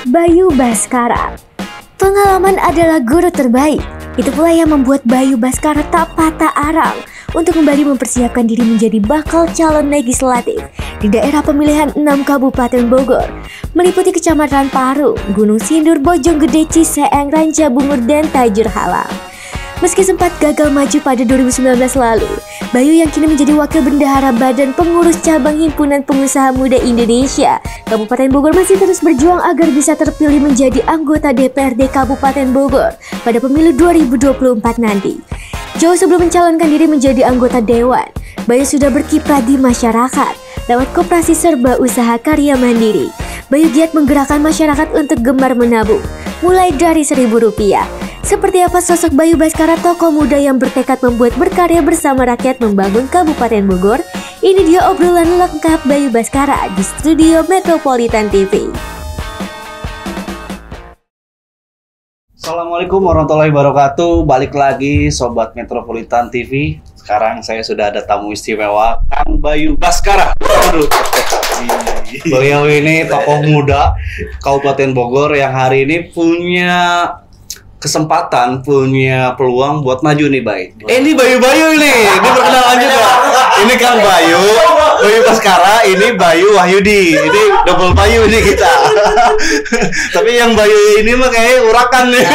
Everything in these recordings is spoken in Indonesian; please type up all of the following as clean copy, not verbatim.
Bayu Baskara. Pengalaman adalah guru terbaik. Itu pula yang membuat Bayu Baskara tak patah arang untuk kembali mempersiapkan diri menjadi bakal calon legislatif di daerah pemilihan 6 Kabupaten Bogor, meliputi Kecamatan Parung, Gunung Sindur, Bojonggede, Ciseeng, Rancabungur, dan Tajur Halang. Meski sempat gagal maju pada 2019 lalu, Bayu yang kini menjadi Wakil Bendahara Badan Pengurus Cabang Himpunan Pengusaha Muda Indonesia Kabupaten Bogor masih terus berjuang agar bisa terpilih menjadi anggota DPRD Kabupaten Bogor pada pemilu 2024 nanti. Jauh sebelum mencalonkan diri menjadi anggota Dewan, Bayu sudah berkiprah di masyarakat lewat Koperasi Serba Usaha Karya Mandiri. Bayu giat menggerakkan masyarakat untuk gemar menabung, mulai dari Rp1.000. Seperti apa sosok Bayu Baskara, tokoh muda yang bertekad membuat berkarya bersama rakyat membangun Kabupaten Bogor? Ini dia obrolan lengkap Bayu Baskara di studio Metropolitan TV. Assalamualaikum warahmatullahi wabarakatuh. Balik lagi Sobat Metropolitan TV. Sekarang saya sudah ada tamu istimewa, Kang Bayu Baskara. Aduh. Beliau ini tokoh muda Kabupaten Bogor yang hari ini punya kesempatan, punya peluang buat maju nih, Bay. Ini Bayu-Bayu nih, ini perkenalan juga. Ini Kang Bayu Baskara, ini Bayu Wahyudi. Ini double Bayu ini kita. Tapi yang Bayu ini mah kayaknya urakan nih.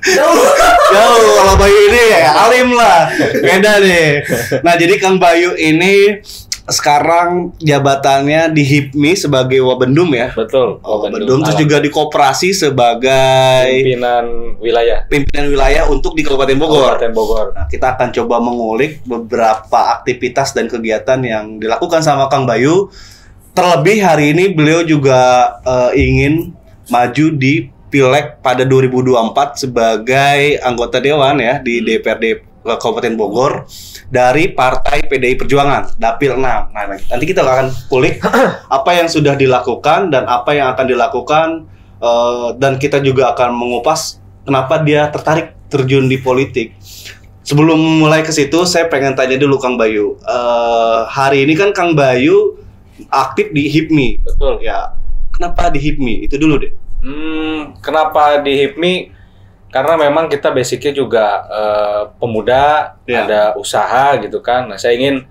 Jauh, kalau Bayu ini ya alim lah. Beda nih. Nah, jadi Kang Bayu ini sekarang jabatannya di HIPMI sebagai Wabendum ya? Betul. Wabendum, terus juga di Koperasi sebagai pimpinan wilayah untuk di Kabupaten Bogor. Nah, kita akan coba mengulik beberapa aktivitas dan kegiatan yang dilakukan sama Kang Bayu. Terlebih hari ini beliau juga ingin maju di Pileg pada 2024 sebagai anggota dewan ya di DPRD Kabupaten Bogor dari Partai PDI Perjuangan, Dapil 6. Nah, nanti kita akan kulik apa yang sudah dilakukan dan apa yang akan dilakukan, dan kita juga akan mengupas kenapa dia tertarik terjun di politik. Sebelum mulai ke situ, saya pengen tanya dulu Kang Bayu. Hari ini kan Kang Bayu aktif di HIPMI. Betul. Ya, kenapa di HIPMI? Itu dulu deh. Kenapa di HIPMI? Karena memang kita basicnya juga pemuda, ada usaha gitu kan. Nah, saya ingin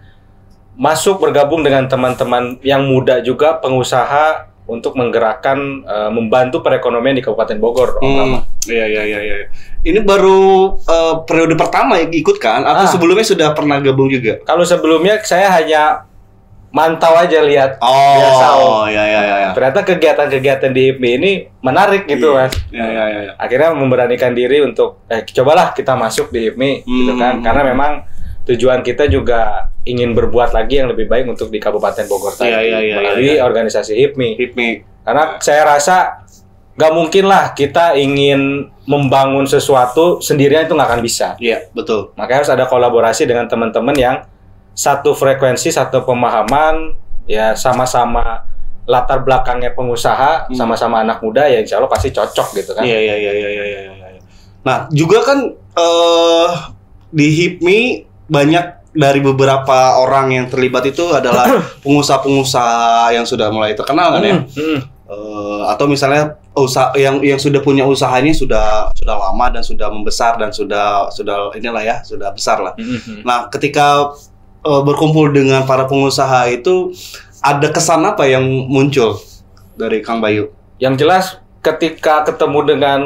masuk bergabung dengan teman-teman yang muda juga, pengusaha, untuk menggerakkan, membantu perekonomian di Kabupaten Bogor. Iya. Ini baru periode pertama yang ikut kan? Atau sebelumnya sudah pernah gabung juga? Kalau sebelumnya saya hanya mantau aja, lihat biasa. Iya. Ternyata kegiatan-kegiatan di HIPMI ini menarik gitu, Mas. Iya. Akhirnya memberanikan diri untuk cobalah kita masuk di HIPMI gitu kan. Karena memang tujuan kita juga ingin berbuat lagi yang lebih baik untuk di Kabupaten Bogor tadi melalui organisasi HIPMI. Karena saya rasa nggak mungkin lah kita ingin membangun sesuatu sendirian, itu nggak akan bisa. Iya, betul. Makanya harus ada kolaborasi dengan teman-teman yang satu frekuensi, satu pemahaman, ya sama-sama latar belakangnya pengusaha, sama-sama anak muda, ya insya Allah pasti cocok gitu kan. Iya. Nah, juga kan di HIPMI banyak dari beberapa orang yang terlibat itu adalah pengusaha-pengusaha yang sudah mulai terkenal kan ya. Atau misalnya usaha yang sudah punya usahanya sudah lama dan sudah membesar dan sudah inilah ya, sudah besar lah. Nah, ketika berkumpul dengan para pengusaha itu, ada kesan apa yang muncul dari Kang Bayu? Yang jelas ketika ketemu dengan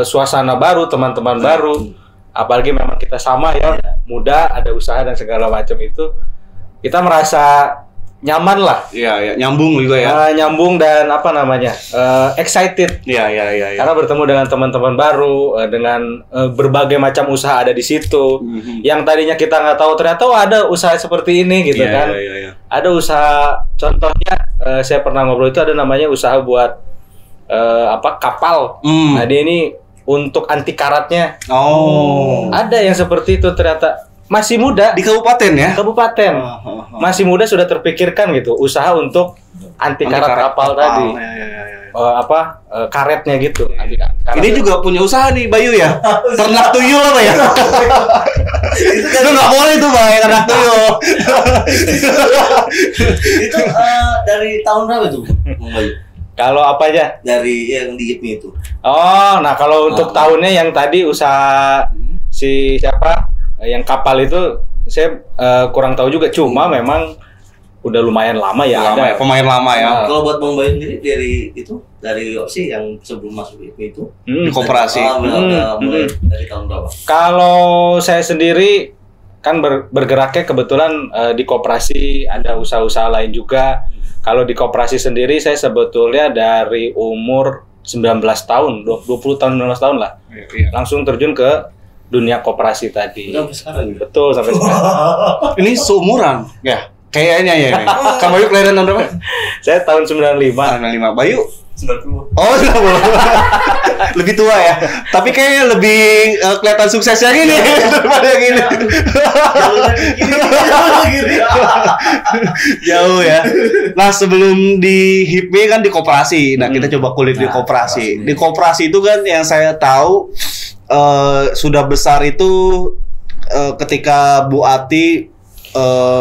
suasana baru, teman-teman baru, apalagi memang kita sama ya, muda, ada usaha dan segala macam itu, kita merasa nyaman lah. Iya, nyambung juga ya. Nyambung dan excited. Iya. Karena bertemu dengan teman-teman baru, dengan berbagai macam usaha ada di situ. Yang tadinya kita nggak tahu, ternyata ada usaha seperti ini gitu kan. Iya. Ada usaha, contohnya saya pernah ngobrol itu, ada namanya usaha buat kapal. Nah, dia ini untuk anti karatnya. Ada yang seperti itu ternyata. Masih muda di kabupaten ya? Kabupaten. Masih muda sudah terpikirkan gitu, usaha untuk anti karat kapal tadi. Karetnya gitu. Ini juga punya usaha nih Bayu ya? Ternak tuyul apa ya? Itu nggak boleh tuh Bay, ternak tuyul. Itu dari tahun berapa tuh Bayu? Kalau apa aja? Dari yang di IPMI itu. Oh, nah kalau untuk tahunnya yang tadi usaha si siapa yang kapal itu saya kurang tahu juga. Cuma memang udah lumayan lama ya. Lama ya, pemain lama ya. Kalau buat Bang Bayu sendiri dari opsi yang sebelum masuk IPMI itu di koperasi. Mulai dari tahun berapa? Kalau saya sendiri kan bergeraknya kebetulan di koperasi, ada usaha-usaha lain juga. Kalau di koperasi sendiri saya sebetulnya dari umur 19 tahun, 20 tahun, 19 tahun lah. Iya. Langsung terjun ke dunia koperasi tadi. Sampai sekarang gitu. Betul, sampai sekarang. Ini seumuran ya. Kayaknya ya ini. Kang Bayu kelahiran tahun berapa? Saya tahun 95. 95. Bayu 90. Oh, 90. Lebih tua ya. Tapi kayaknya lebih kelihatan suksesnya gini daripada yang ini. Jauh ya. Nah, sebelum di HIPMI kan di koperasi. Nah, kita coba kulik di koperasi. Di koperasi itu kan yang saya tahu sudah besar itu ketika Bu Ati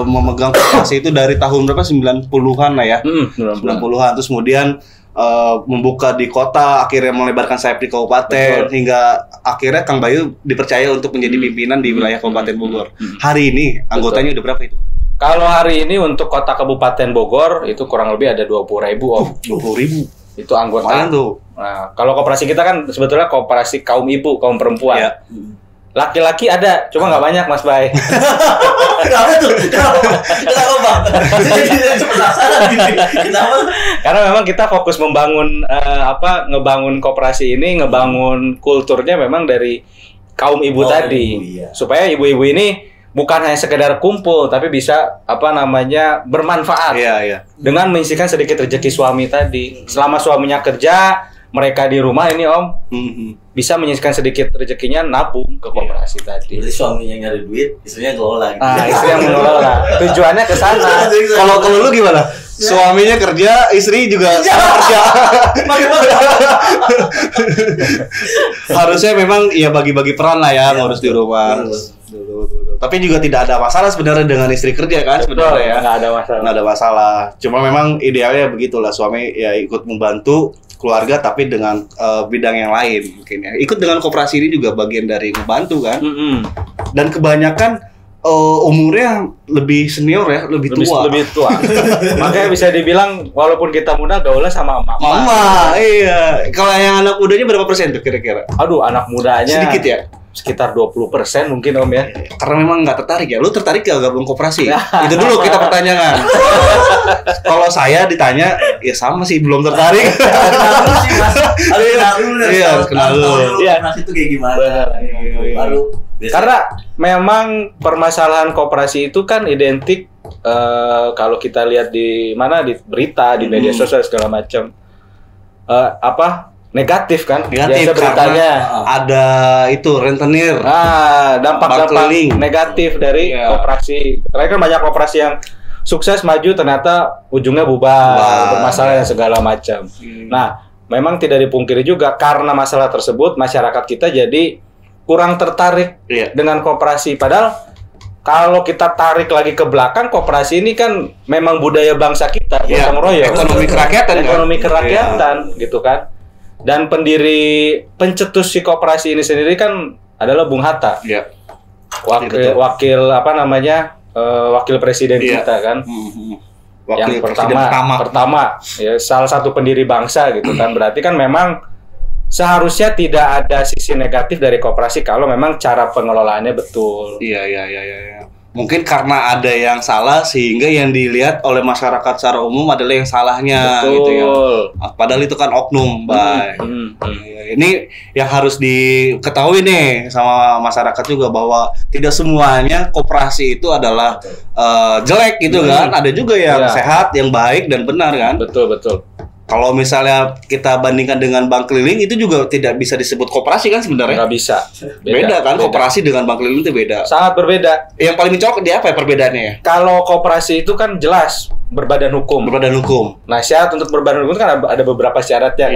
memegang koperasi itu dari tahun berapa? 90-an lah ya. 90-an. Terus kemudian membuka di kota, akhirnya melebarkan sayap di kabupaten. Betul. Hingga akhirnya Kang Bayu dipercaya untuk menjadi pimpinan di wilayah Kabupaten Bogor. Hari ini anggotanya udah berapa itu? Kalau hari ini untuk kota Kabupaten Bogor itu kurang lebih ada 20.000 Om. 20.000. Itu anggota. Lumayan tuh. Nah, kalau koperasi kita kan sebetulnya koperasi kaum ibu, kaum perempuan. Ya. Laki-laki ada, cuma nggak banyak Mas Bay. Kenapa tuh? Kenapa Bang? Saya penasaran gini. Kenapa? Karena memang kita fokus membangun ngebangun koperasi ini, ngebangun kulturnya memang dari kaum ibu tadi. Iya. Supaya ibu-ibu ini bukan hanya sekedar kumpul, tapi bisa bermanfaat. Iya. Dengan menyisihkan sedikit rezeki suami tadi. Selama suaminya kerja, mereka di rumah ini Om bisa menyisihkan sedikit rezekinya nabung ke koperasi tadi. Berarti suaminya nyari duit, istrinya kelola. Gitu. Nah, istri yang mengelola. Tujuannya ke sana. Kalau lu gimana? Suaminya kerja, istri juga kerja. Harusnya memang ya bagi-bagi peran lah ya, ngurus di rumah. Tapi juga tidak ada masalah sebenarnya dengan istri kerja kan sebenarnya ya. Nggak ada masalah. Nggak ada masalah. Cuma memang idealnya begitulah, suami ya ikut membantu keluarga tapi dengan bidang yang lain mungkin ya. Ikut dengan koperasi ini juga bagian dari membantu kan. Dan kebanyakan umurnya lebih senior ya, lebih tua. Makanya bisa dibilang walaupun kita muda gaulnya sama emak. Mama, iya. Kalau yang anak mudanya berapa persen tuh kira-kira? Aduh, anak mudanya sedikit ya. Sekitar 20% mungkin Om ya. Karena memang nggak tertarik ya. Lu tertarik gak gabung koperasi? Itu dulu kita pertanyakan. Kalau saya ditanya, ya sama sih belum tertarik. Kenal sih Mas. Harus kenal dulu. Iya, harus kenal dulu. Iya. Koperasi itu kayak gimana? Baru. Karena memang permasalahan koperasi itu kan identik kalau kita lihat di berita, di media sosial segala macam. Negatif kan? Negatif beritanya ada itu rentenir. Dampak negatif dari koperasi. Terakhir kan banyak koperasi yang sukses maju ternyata ujungnya bubar, bermasalah dan segala macam. Nah, memang tidak dipungkiri juga karena masalah tersebut masyarakat kita jadi kurang tertarik dengan koperasi. Padahal kalau kita tarik lagi ke belakang, koperasi ini kan memang budaya bangsa kita, gotong royong. Ekonomi kerakyatan gitu kan. Dan pencetus si koperasi ini sendiri kan adalah Bung Hatta. Iya. Wakil presiden kita kan. Yang pertama ya, salah satu pendiri bangsa gitu kan. Berarti kan memang seharusnya tidak ada sisi negatif dari koperasi kalau memang cara pengelolaannya betul. Iya. Mungkin karena ada yang salah sehingga yang dilihat oleh masyarakat secara umum adalah yang salahnya. Betul. Gitu ya. Padahal itu kan oknum, Bay. Ini yang harus diketahui nih sama masyarakat juga bahwa tidak semuanya koperasi itu adalah jelek gitu kan. Ada juga yang sehat, yang baik dan benar kan. Betul. Kalau misalnya kita bandingkan dengan bank keliling itu juga tidak bisa disebut koperasi kan sebenarnya? Nggak bisa. Beda kan? Koperasi dengan bank keliling itu beda. Sangat berbeda. Yang paling mencolok di apa ya perbedaannya ya? Kalau koperasi itu kan jelas berbadan hukum. Nah, syarat untuk berbadan hukum kan ada beberapa syaratnya.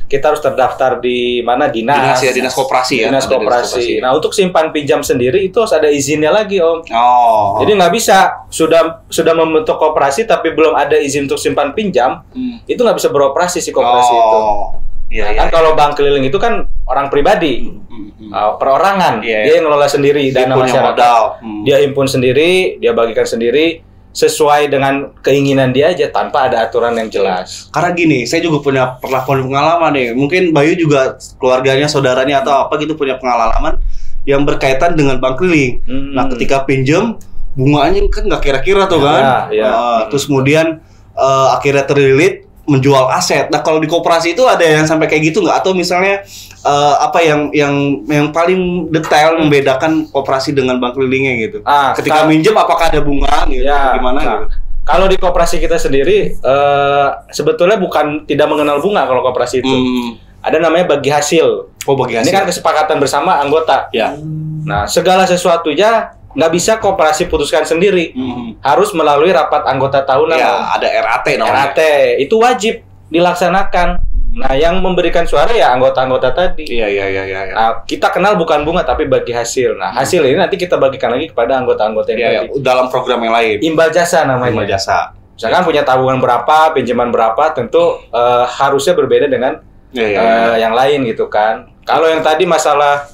Kita harus terdaftar di mana dinas koperasi ya. Dinas koperasi. Nah, untuk simpan pinjam sendiri itu harus ada izinnya lagi, Om. Jadi nggak bisa sudah membentuk koperasi tapi belum ada izin untuk simpan pinjam, itu nggak bisa beroperasi si koperasi itu. Kalau bank keliling itu kan orang pribadi, perorangan, dia yang ngelola sendiri dana masyarakat, dia himpun sendiri, dia bagikan sendiri sesuai dengan keinginan dia aja tanpa ada aturan yang jelas. Karena gini, saya juga pernah pengalaman nih. Mungkin Bayu juga keluarganya, saudaranya atau apa gitu punya pengalaman yang berkaitan dengan bank keliling. Nah, ketika pinjam bunganya kan nggak kira-kira tuh kan. Terus kemudian akhirnya terlilit menjual aset. Nah, kalau di koperasi itu ada yang sampai kayak gitu nggak? Atau misalnya apa yang paling detail membedakan koperasi dengan bank kelilingnya gitu? Ketika minjem apakah ada bunga gitu? Gimana gitu? Kalau di koperasi kita sendiri sebetulnya bukan tidak mengenal bunga kalau koperasi itu. Ada namanya bagi hasil. Bagi hasil. Ini kan kesepakatan bersama anggota. Nah, segala sesuatunya nggak bisa koperasi putuskan sendiri, harus melalui rapat anggota tahunan. Ada RAT namanya. RAT itu wajib dilaksanakan. Nah, yang memberikan suara ya anggota-anggota tadi. Nah, kita kenal bukan bunga tapi bagi hasil. Nah, hasil ini nanti kita bagikan lagi kepada anggota-anggota yang tadi. Dalam program yang lain. Imbal jasa namanya. Imbal jasa. Misalkan punya tabungan berapa, pinjaman berapa, tentu harusnya berbeda dengan yang lain gitu kan. Kalau yang tadi masalah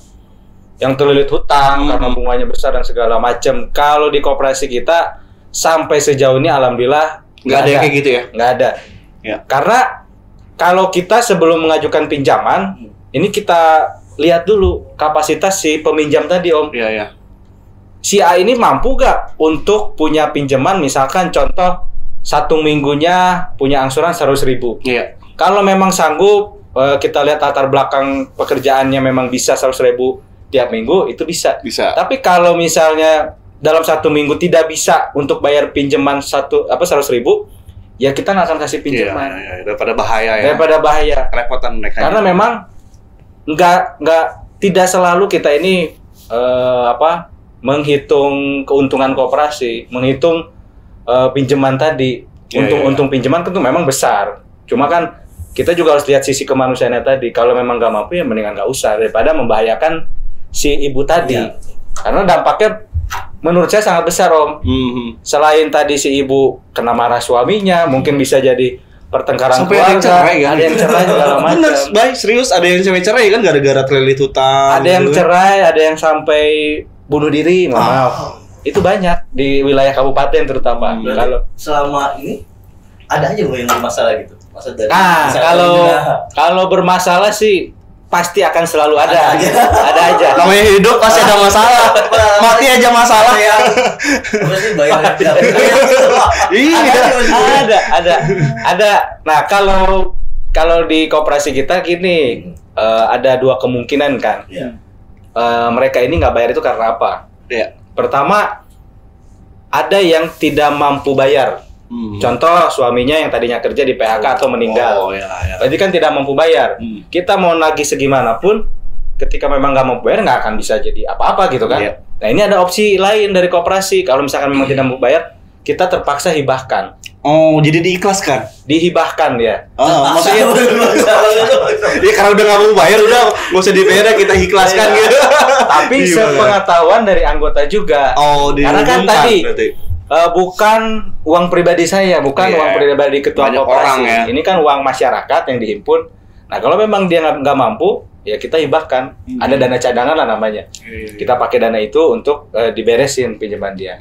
yang terlilit hutang karena bunganya besar dan segala macam. Kalau di koperasi kita sampai sejauh ini alhamdulillah nggak ada kayak gitu ya? Nggak ada. Karena kalau kita sebelum mengajukan pinjaman, ini kita lihat dulu kapasitas si peminjam tadi, Om. Si A ini mampu nggak untuk punya pinjaman, misalkan contoh 1 minggunya punya angsuran 100.000. Kalau memang sanggup, kita lihat latar belakang pekerjaannya memang bisa 100.000 tiap minggu, itu bisa. Tapi kalau misalnya dalam 1 minggu tidak bisa untuk bayar pinjaman 100.000, ya kita nggak akan kasih pinjaman. Daripada bahaya ya. Daripada bahaya. Kerepotan mereka. Karena memang tidak selalu kita ini menghitung keuntungan koperasi, menghitung pinjaman tadi. Untung pinjaman tentu memang besar. Cuma kan kita juga harus lihat sisi kemanusiaannya tadi. Kalau memang nggak mampu ya mendingan nggak usah daripada membahayakan si ibu tadi. Karena dampaknya menurut saya sangat besar, Om. Selain tadi si ibu kena marah suaminya, mungkin bisa jadi pertengkaran sampai keluarga. Ada yang cerai segala macam. Bener, baik, serius ada yang sampai cerai kan gara-gara terlilit hutang. Ada yang cerai, ada yang sampai bunuh diri, maaf. Itu banyak di wilayah kabupaten terutama. Kalau selama ini ada aja yang bermasalah gitu. Kalau bermasalah sih pasti akan selalu ada aja. Namanya hidup pasti ada masalah. Mati aja masalah. Ada. Nah, kalau di koperasi kita gini, ada 2 kemungkinan kan. Mereka ini nggak bayar itu karena apa? Pertama, ada yang tidak mampu bayar. Contoh suaminya yang tadinya kerja di PHK atau meninggal, berarti kan tidak mampu bayar. Kita mau nagih segimanapun, ketika memang nggak mampu bayar nggak akan bisa jadi apa-apa gitu kan. Nah, ini ada opsi lain dari koperasi. Kalau misalkan memang tidak mampu bayar, kita terpaksa hibahkan. Jadi diikhlaskan? Dihibahkan ya. Maksudnya ya karena udah nggak mau bayar, udah nggak usah dibayar, kita ikhlaskan gitu. Tapi sepengetahuan dari anggota juga. Karena kan tadi bukan uang pribadi saya, bukan uang pribadi ketua koperasi. Ini kan uang masyarakat yang dihimpun. Nah, kalau memang dia nggak mampu, ya kita hibahkan. Ada dana cadangan lah namanya. Kita pakai dana itu untuk diberesin pinjaman dia.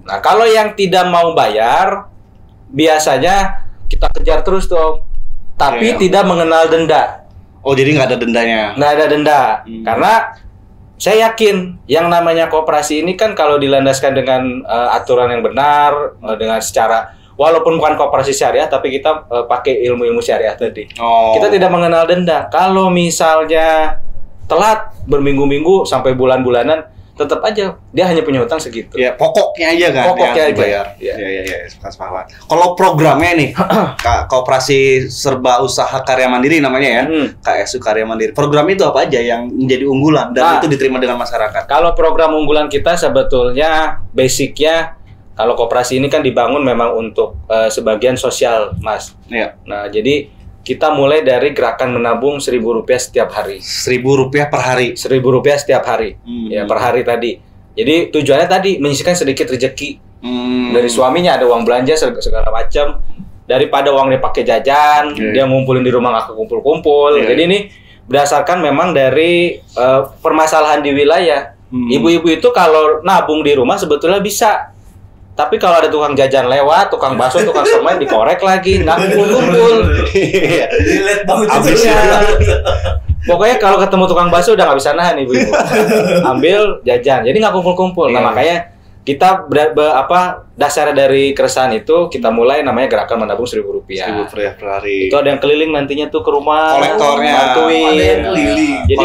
Nah, kalau yang tidak mau bayar, biasanya kita kejar terus tuh, tapi tidak mengenal denda. Jadi nggak ada dendanya? Nggak ada denda, karena saya yakin yang namanya koperasi ini kan kalau dilandaskan dengan aturan yang benar, dengan secara walaupun bukan koperasi syariah tapi kita pakai ilmu-ilmu syariah tadi. Kita tidak mengenal denda. Kalau misalnya telat berminggu-minggu sampai bulan-bulanan, tetap aja dia hanya punya hutang segitu. Pokoknya aja kan. Pokoknya aja. Bayar. Kalau programnya nih, Koperasi Serba Usaha Karya Mandiri namanya ya, KSU Karya Mandiri. Program itu apa aja yang menjadi unggulan dan itu diterima dengan masyarakat? Kalau program unggulan kita sebetulnya basicnya Kalau koperasi ini kan dibangun memang untuk sebagian sosial, Mas. Iya. Nah, jadi kita mulai dari gerakan menabung Rp1.000 setiap hari. Rp1.000 per hari. Rp1.000 setiap hari. Ya, per hari tadi. Jadi tujuannya tadi menyisihkan sedikit rezeki. Dari suaminya ada uang belanja segala macam. Daripada uangnya pakai jajan, dia ngumpulin di rumah nggak kumpul-kumpul. Jadi ini berdasarkan memang dari permasalahan di wilayah. Ibu-ibu itu kalau nabung di rumah sebetulnya bisa. Tapi kalau ada tukang jajan lewat, tukang bakso, tukang somai dikorek lagi, nggak kumpul-kumpul. Relate banget. Pokoknya kalau ketemu tukang bakso udah nggak bisa nahan ibu-ibu. Ambil jajan, jadi nggak kumpul-kumpul. Nah makanya kita dasar dari keresahan itu kita mulai namanya gerakan menabung Rp1.000. Rp1.000 per hari. Itu ada yang keliling nantinya tuh ke rumah, kolektornya, bantuin. Jadi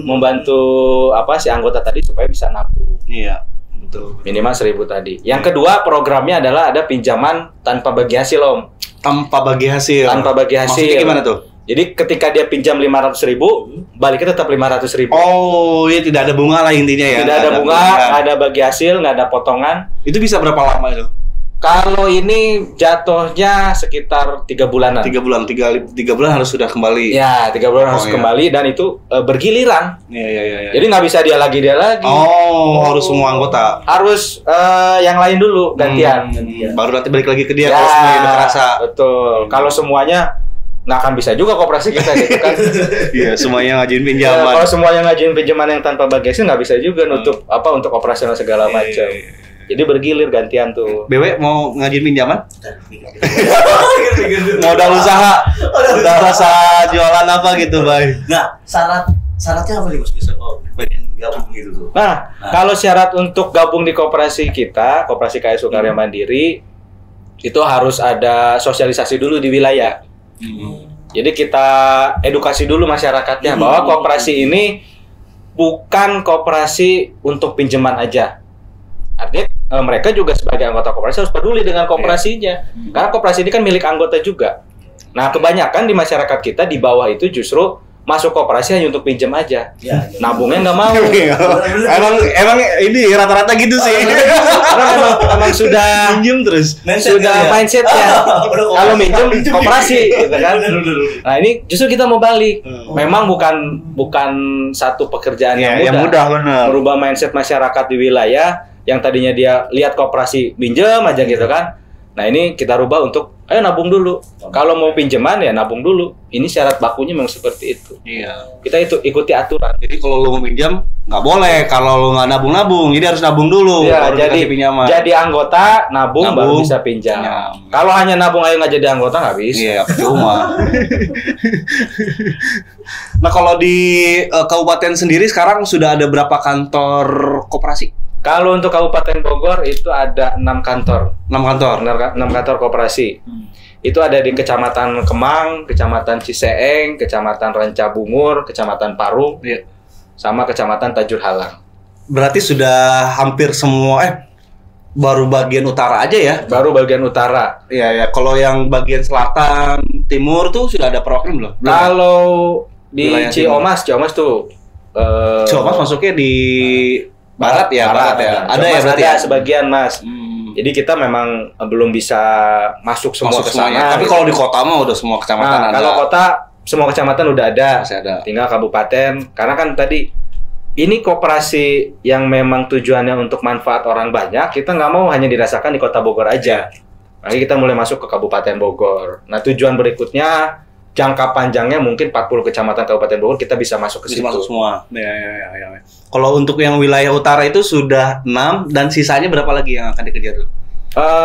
membantu si anggota tadi supaya bisa nabung. Iya. Betul. Minimal 1.000 tadi. Yang kedua programnya adalah ada pinjaman tanpa bagi hasil, Om. Tanpa bagi hasil. Tanpa bagi hasil. Maksudnya gimana tuh? Jadi ketika dia pinjam 500.000, baliknya tetap 500.000. Oh, iya, tidak ada bunga lah intinya ya. Tidak ada bunga, nggak ada bagi hasil, nggak ada potongan. Itu bisa berapa lama itu? Kalau ini jatuhnya sekitar 3 bulanan. 3 bulan, 3 bulan harus sudah kembali. Ya, 3 bulan harus kembali dan itu bergiliran. Iya. Jadi nggak bisa dia lagi. Oh, harus semua anggota. Harus yang lain dulu gantian. Baru nanti balik lagi ke dia kalau semuanya udah kerasa. Betul. Kalau semuanya nggak akan bisa juga koperasi kita gitu kan. Iya, semuanya ngajuin pinjaman. Kalau semuanya ngajuin pinjaman yang tanpa bagi hasil nggak bisa juga untuk operasional segala macam. Jadi bergilir gantian tuh. BW mau ngajuin pinjaman? Modal usaha. Udah rasa jualan apa gitu, Bay? Nah, syaratnya apa nih Mas bisa pengen gabung gitu tuh? Nah, kalau syarat untuk gabung di koperasi kita, Koperasi KSU Karya Mandiri, itu harus ada sosialisasi dulu di wilayah. Jadi kita edukasi dulu masyarakatnya bahwa koperasi ini bukan koperasi untuk pinjaman aja. Artinya mereka juga sebagai anggota koperasi harus peduli dengan koperasinya. Karena koperasi ini kan milik anggota juga. Nah, kebanyakan di masyarakat kita di bawah itu justru masuk koperasi hanya untuk pinjam aja. Nabungnya nggak mau. emang ini rata-rata gitu sih. Karena emang sudah minjem terus. Mindsetnya. Kalau minjem koperasi, gitu kan. Nah ini justru kita mau balik. Memang bukan satu pekerjaan yang mudah. Benar. Merubah mindset masyarakat di wilayah yang tadinya dia lihat koperasi minjem aja gitu kan. Nah ini kita rubah untuk ayo nabung dulu. Kalau mau pinjaman ya nabung dulu. Ini syarat bakunya memang seperti itu. Iya. Kita ikuti aturan. Jadi kalau lu mau pinjam nggak boleh. Kalau lu nggak nabung, jadi harus nabung dulu. Ya, baru dikasih pinjaman. Jadi anggota nabung baru bisa pinjam. Kalau hanya nabung aja nggak jadi anggota nggak bisa. Iya, cuma. Nah kalau di kabupaten sendiri sekarang sudah ada berapa kantor koperasi? Kalau untuk Kabupaten Bogor itu ada 6 kantor. 6 kantor? 6 kantor koperasi. Itu ada di Kecamatan Kemang, Kecamatan Ciseeng, Kecamatan Rancabungur, Kecamatan Parung, sama Kecamatan Tajur Halang. Berarti sudah hampir semua, baru bagian utara aja ya? Baru bagian utara. Iya. Kalau yang bagian selatan, timur tuh sudah ada perwakilan belum? Kalau di Ciomas tuh. Ciomas masuknya di Barat ya. Ada ya berarti ada sebagian, Mas. Jadi kita memang belum bisa masuk semua ke sana. Tapi kalau di kota mah udah semua kecamatan ada. Kalau kota semua kecamatan udah ada. Masih ada. Tinggal kabupaten. Karena kan tadi ini koperasi yang memang tujuannya untuk manfaat orang banyak, kita nggak mau hanya dirasakan di Kota Bogor aja. Makanya kita mulai masuk ke Kabupaten Bogor. Nah, tujuan berikutnya jangka panjangnya mungkin 40 kecamatan Kabupaten Bogor kita bisa masuk ke situ. Masuk semua. Ya. Kalau untuk yang wilayah utara itu sudah 6 dan sisanya berapa lagi yang akan dikejar?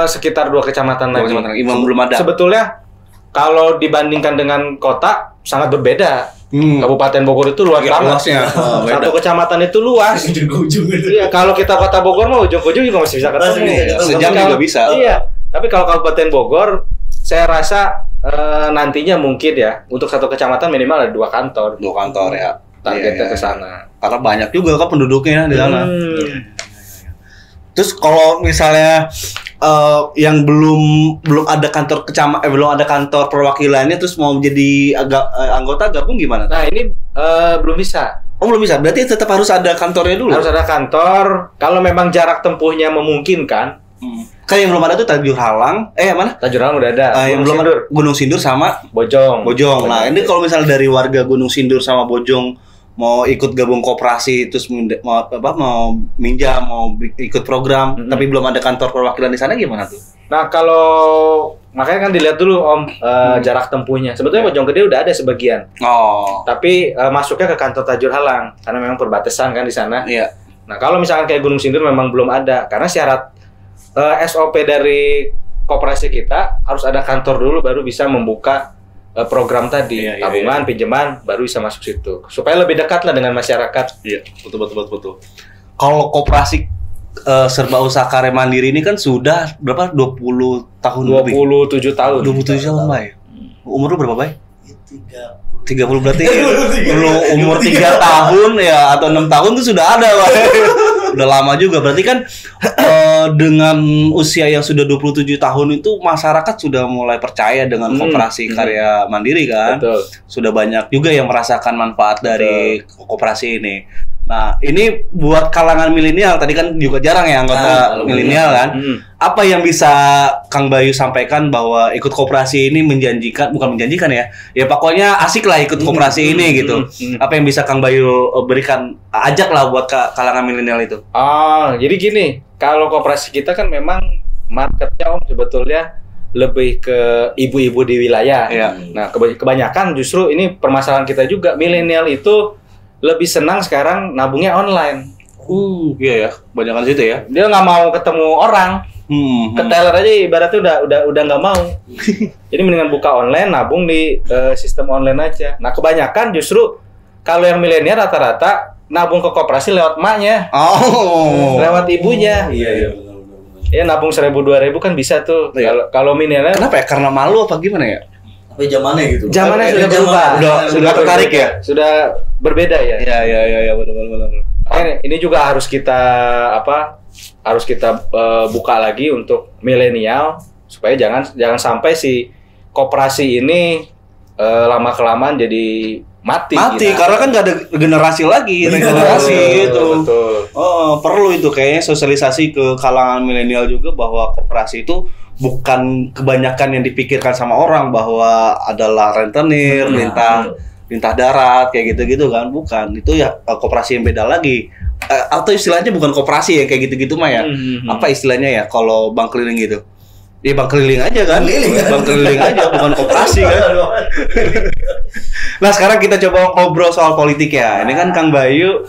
Sekitar 2 kecamatan lagi. Belum ada. Sebetulnya kalau dibandingkan dengan kota sangat berbeda. Kabupaten Bogor itu luas banget. Satu kecamatan itu luas. Iya, kalau kita Kota Bogor mau ujung-ujung juga masih bisa ketemu. Sejam juga bisa. Iya. Tapi kalau Kabupaten Bogor, saya rasa nantinya mungkin ya untuk satu kecamatan minimal ada 2 kantor. 2 kantor ya. Targetnya ke sana. Karena banyak juga kan penduduknya di sana. Terus kalau misalnya yang belum ada kantor belum ada kantor perwakilannya, terus mau jadi anggota gabung gimana? Nah ini belum bisa. Oh belum bisa. Berarti tetap harus ada kantornya dulu. Harus ada kantor. Kalau memang jarak tempuhnya memungkinkan, Kan yang belum ada tuh Tajur Halang. Mana? Tajur Halang udah ada. Yang belum ada Gunung Sindur sama Bojong. Nah, ini kalau misalnya dari warga Gunung Sindur sama Bojong mau ikut gabung koperasi terus mau minjam, mau ikut program, tapi belum ada kantor perwakilan di sana, gimana tuh? Nah, kalau makanya kan dilihat dulu Om jarak tempuhnya. Sebetulnya Bojong Gede udah ada sebagian. Tapi masuknya ke kantor Tajur Halang karena memang perbatasan kan di sana. Iya. Nah, kalau misalkan kayak Gunung Sindur memang belum ada karena syarat SOP dari koperasi kita harus ada kantor dulu baru bisa membuka program tadi, tabungan, pinjaman baru bisa masuk situ. Supaya lebih dekat lah dengan masyarakat. Iya, betul. Kalau koperasi serba usaha karya mandiri ini kan sudah berapa? 20 tahun 27 lebih. tahun. 27 tahun, Bay. Umur lu berapa, Bay? 30 berarti lu umur 3 tahun ya atau 6 tahun tuh sudah ada, Bay. Udah lama juga. Berarti kan dengan usia yang sudah 27 tahun itu masyarakat sudah mulai percaya dengan koperasi karya mandiri kan. Betul. Sudah banyak juga yang merasakan manfaat dari koperasi ini. Nah, ini buat kalangan milenial, tadi kan juga jarang ya anggota milenial kan. Apa yang bisa Kang Bayu sampaikan bahwa ikut koperasi ini bukan menjanjikan ya. Ya pokoknya asik lah ikut koperasi ini gitu. Apa yang bisa Kang Bayu berikan, ajak lah buat kalangan milenial itu. Jadi gini, kalau koperasi kita kan memang marketnya Om sebetulnya lebih ke ibu-ibu di wilayah. Nah, kebanyakan justru ini permasalahan kita juga, milenial itu lebih senang sekarang nabungnya online. Iya ya, banyakan situ ya. Dia nggak mau ketemu orang. Ke teller aja ibaratnya udah nggak mau. Jadi mendingan buka online, nabung di sistem online aja. Nah, kebanyakan justru kalau yang milenial rata-rata nabung ke koperasi lewat emaknya. Lewat ibunya. Iya. Ya nabung 1.000-2.000 kan bisa tuh. Kalau milenial. Kenapa ya? Karena malu apa gimana ya? Tapi zamannya gitu. Zamannya sudah berubah. Sudah tertarik ya? Sudah berbeda ya. Iya, benar. Ini juga harus kita buka lagi untuk milenial supaya jangan sampai si koperasi ini lama kelamaan jadi mati gitu. Karena kan nggak ada generasi lagi, gitu. Betul. Perlu itu kayaknya sosialisasi ke kalangan milenial juga bahwa koperasi itu bukan kebanyakan yang dipikirkan sama orang bahwa adalah rentenir, lintah darat kayak gitu-gitu kan, bukan. Itu ya koperasi yang beda lagi. Atau istilahnya bukan koperasi ya kayak gitu-gitu mah ya. Apa istilahnya ya kalau bank keliling gitu? Ya bank keliling aja kan. Bank keliling aja bukan koperasi kan. Nah, sekarang kita coba ngobrol soal politik ya. Ini kan Kang Bayu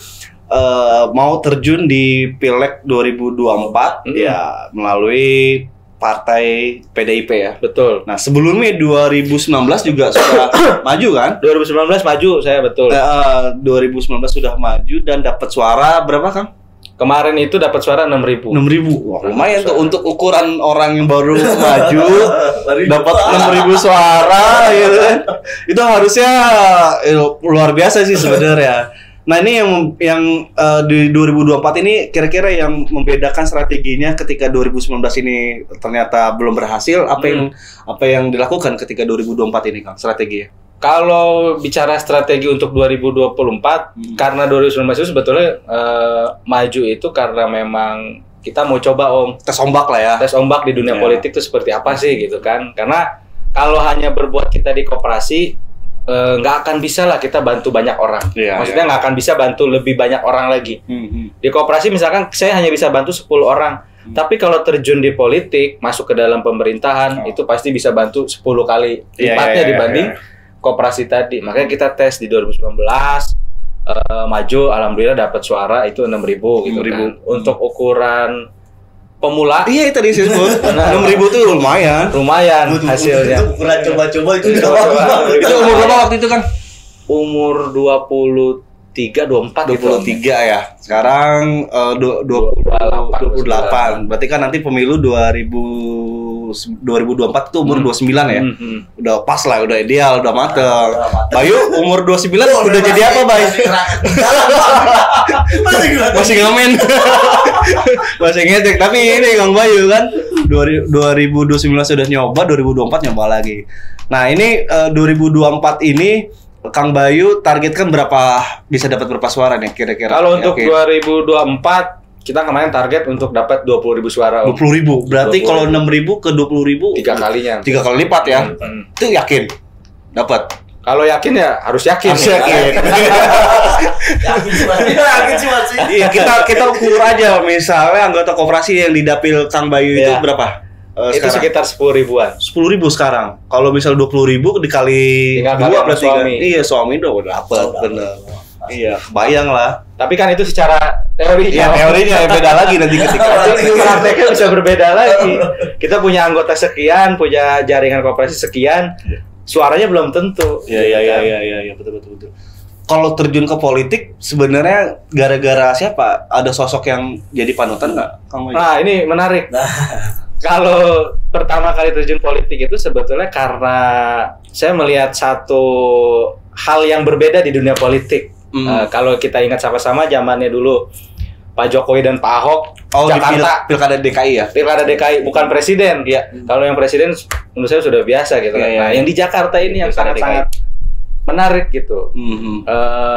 mau terjun di Pileg 2024 ya melalui partai PDIP ya. Betul. Nah, sebelumnya 2019 juga sudah maju kan? 2019 maju saya, betul. 2019 sudah maju dan dapat suara berapa, Kang? Kemarin itu dapat suara 6.000. 6.000. Wah, lumayan tuh untuk ukuran orang yang baru maju dapat 6.000 suara gitu kan. Itu harusnya luar biasa sih sebenarnya. Nah, ini yang di 2024 ini kira-kira yang membedakan strateginya ketika 2019 ini ternyata belum berhasil, apa yang dilakukan ketika 2024 ini, Kang, strateginya? Kalau bicara strategi untuk 2024, karena 2019 itu sebetulnya maju itu karena memang kita mau coba tes ombak lah ya. Tes ombak di dunia politik itu seperti apa sih gitu kan. Karena kalau hanya berbuat kita di koperasi, nggak akan bisa lah kita bantu banyak orang. Maksudnya nggak akan bisa bantu lebih banyak orang lagi. Di koperasi misalkan saya hanya bisa bantu 10 orang. Tapi kalau terjun di politik, masuk ke dalam pemerintahan, itu pasti bisa bantu 10 kali lipatnya dibanding koperasi tadi. Makanya kita tes di 2019 maju, alhamdulillah dapat suara itu 6.000 gitu kan. Untuk ukuran pemula. Iya, itu tadi saya sebut. 6.000 tuh lumayan hasilnya. Itu ukuran coba-coba itu. Itu umur berapa waktu itu, Kang? Umur 23, 24 23 ya. Sekarang 28. Berarti kan nanti pemilu 2024 itu umur 29 ya. Udah pas lah, udah ideal, udah mateng. Bayu umur 29 udah jadi apa, Bay? Masih ngamen. Masih ngecek. Tapi ini Kang Bayu kan 2029 sudah nyoba, 2024 nyoba lagi. Nah, ini 2024 ini Kang Bayu targetkan bisa dapat berapa suara nih kira-kira? Kalau untuk 2024 kita kemarin target untuk dapat 20.000 suara. 20.000. Berarti kalau 6.000 ke 20.000 3 kalinya. 3 kali lipat ya. Itu yakin dapat. Kalau yakin ya harus yakin. Harus yakin. Yakin sih masih. Iya, kita ukur aja misalnya anggota koperasi yang di dapil Kang Bayu itu Iya. berapa? Itu sekitar 10.000-an. 10.000 sekarang. Kalau misal 20.000 dikali Tinggal 2 kali sama berarti suami. Iya, suami udah dapat bener. Iya, kebayang lah. Tapi kan itu secara teori. Iya, teorinya beda lagi nanti ketika prakteknya bisa berbeda lagi. Kita punya anggota sekian, punya jaringan koperasi sekian, suaranya belum tentu. Iya, betul. Kalau terjun ke politik sebenarnya gara-gara siapa? Ada sosok yang jadi panutan nggak, Kang Bayu? Nah, ini menarik. Kalau pertama kali terjun politik itu sebetulnya karena saya melihat satu hal yang berbeda di dunia politik. Kalau kita ingat sama-sama zamannya dulu Pak Jokowi dan Pak Ahok, Jakarta, di Pilkada DKI ya? Pilkada DKI bukan presiden. Iya. Kalau yang presiden menurut saya sudah biasa gitu. Iya. Nah, yang di Jakarta ini yang Pilkada sangat-sangat menarik gitu.